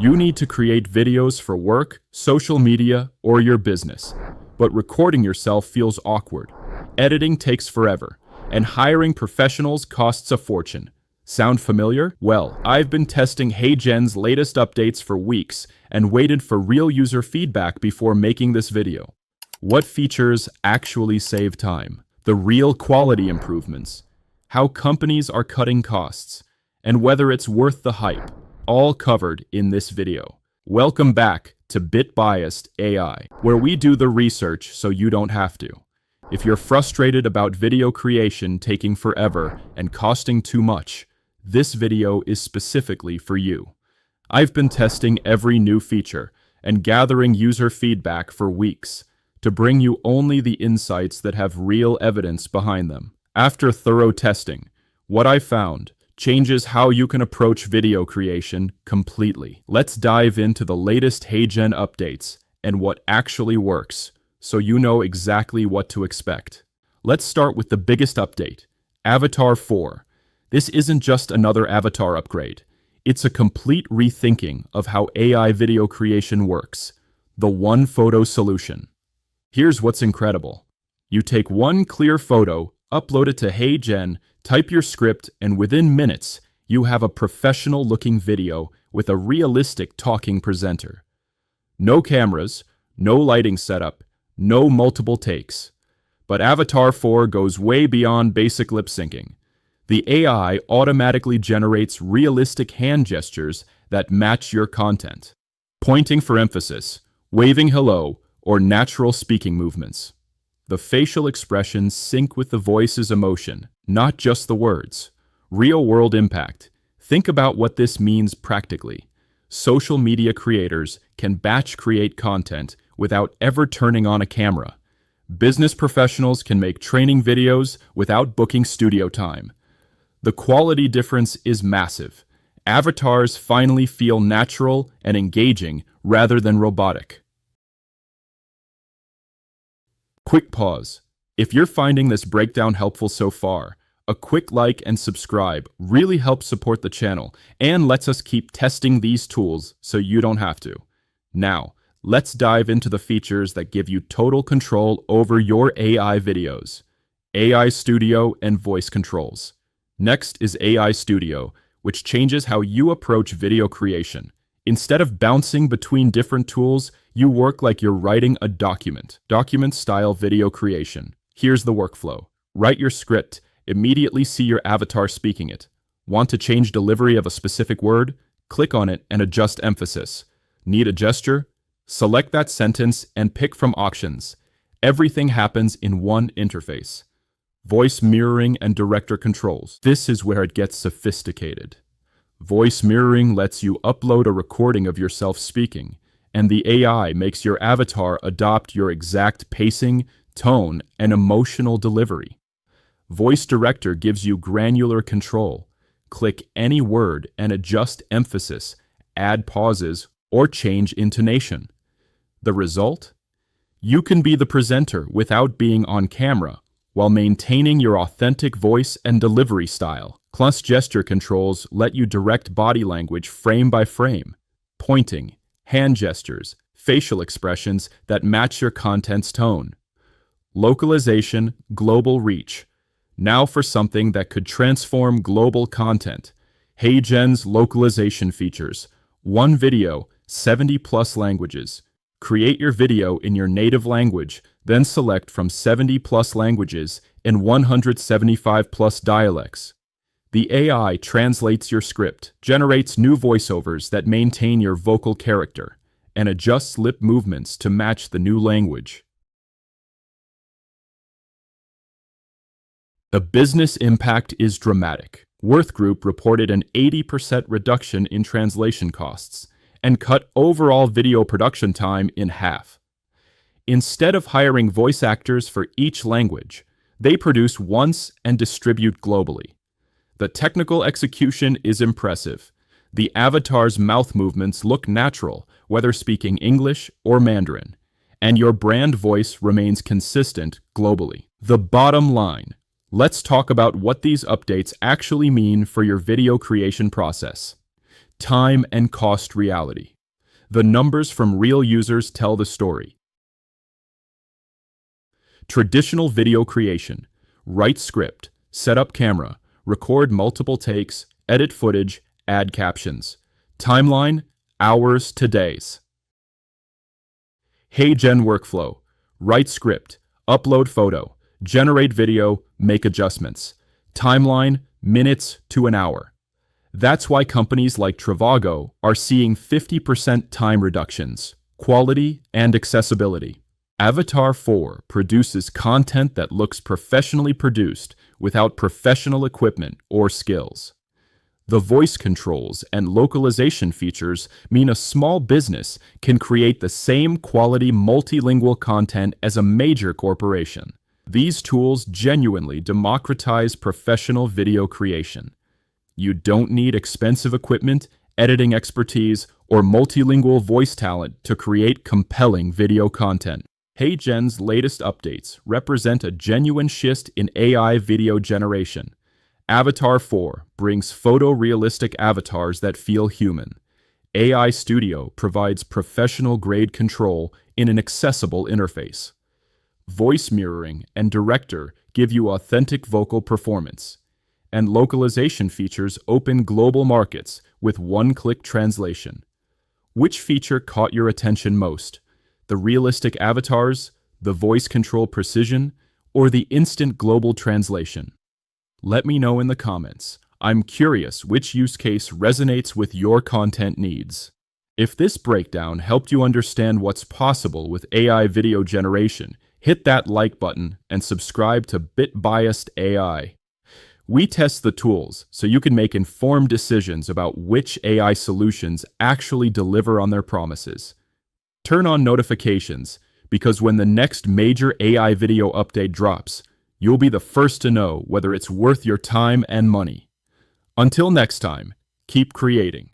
You need to create videos for work, social media, or your business. But recording yourself feels awkward. Editing takes forever, and hiring professionals costs a fortune. Sound familiar? Well, I've been testing HeyGen's latest updates for weeks and waited for real user feedback before making this video. What features actually save time? The real quality improvements, how companies are cutting costs, and whether it's worth the hype, all covered in this video. Welcome back to Bit-Biased AI, where we do the research so you don't have to. If you're frustrated about video creation taking forever and costing too much, this video is specifically for you. I've been testing every new feature and gathering user feedback for weeks to bring you only the insights that have real evidence behind them. After thorough testing, what I found changes how you can approach video creation completely. Let's dive into the latest HeyGen updates and what actually works, so you know exactly what to expect. Let's start with the biggest update, Avatar 4. This isn't just another avatar upgrade. It's a complete rethinking of how AI video creation works. The one photo solution. Here's what's incredible. You take one clear photo, upload it to HeyGen, type your script, and within minutes, you have a professional-looking video with a realistic talking presenter. No cameras, no lighting setup, no multiple takes. But Avatar 4 goes way beyond basic lip syncing. The AI automatically generates realistic hand gestures that match your content. Pointing for emphasis, waving hello, or natural speaking movements. The facial expressions sync with the voice's emotion, not just the words. Real-world impact. Think about what this means practically. Social media creators can batch create content without ever turning on a camera. Business professionals can make training videos without booking studio time. The quality difference is massive. Avatars finally feel natural and engaging rather than robotic. Quick pause. If you're finding this breakdown helpful so far, a quick like and subscribe really helps support the channel and lets us keep testing these tools so you don't have to. Now, let's dive into the features that give you total control over your AI videos. AI Studio and voice controls. Next is AI Studio, which changes how you approach video creation. Instead of bouncing between different tools, you work like you're writing a document. Document-style video creation. Here's the workflow. Write your script. Immediately see your avatar speaking it. Want to change delivery of a specific word? Click on it and adjust emphasis. Need a gesture? Select that sentence and pick from options. Everything happens in one interface. Voice mirroring and director controls. This is where it gets sophisticated. Voice mirroring lets you upload a recording of yourself speaking, and the AI makes your avatar adopt your exact pacing, tone, and emotional delivery. Voice Director gives you granular control. Click any word and adjust emphasis, add pauses, or change intonation. The result? You can be the presenter without being on camera, while maintaining your authentic voice and delivery style. Plus, gesture controls let you direct body language frame by frame. Pointing, hand gestures, facial expressions that match your content's tone. Localization, global reach. Now for something that could transform global content. HeyGen's localization features. One video, 70+ languages. Create your video in your native language, then select from 70+ languages and 175+ dialects. The AI translates your script, generates new voiceovers that maintain your vocal character, and adjusts lip movements to match the new language. The business impact is dramatic. Worth Group reported an 80% reduction in translation costs and cut overall video production time in half. Instead of hiring voice actors for each language, they produce once and distribute globally. The technical execution is impressive. The avatar's mouth movements look natural, whether speaking English or Mandarin, and your brand voice remains consistent globally. The bottom line. Let's talk about what these updates actually mean for your video creation process. time and cost reality. The numbers from real users tell the story. Traditional video creation. Write script, set up camera, record multiple takes, edit footage, add captions. Timeline, hours to days. HeyGen workflow. Write script, upload photo, generate video, make adjustments. Timeline, minutes to an hour. That's why companies like Trivago are seeing 50% time reductions, quality, and accessibility. Avatar 4 produces content that looks professionally produced without professional equipment or skills. The voice controls and localization features mean a small business can create the same quality multilingual content as a major corporation. These tools genuinely democratize professional video creation. You don't need expensive equipment, editing expertise, or multilingual voice talent to create compelling video content. HeyGen's latest updates represent a genuine shift in AI video generation. Avatar 4 brings photorealistic avatars that feel human. AI Studio provides professional-grade control in an accessible interface. Voice mirroring and director give you authentic vocal performance. And localization features open global markets with one-click translation. Which feature caught your attention most? The realistic avatars, the voice control precision, or the instant global translation? Let me know in the comments. I'm curious which use case resonates with your content needs. If this breakdown helped you understand what's possible with AI video generation, hit that like button and subscribe to Bit-Biased AI. We test the tools so you can make informed decisions about which AI solutions actually deliver on their promises. Turn on notifications, because when the next major AI video update drops, you'll be the first to know whether it's worth your time and money. Until next time, keep creating.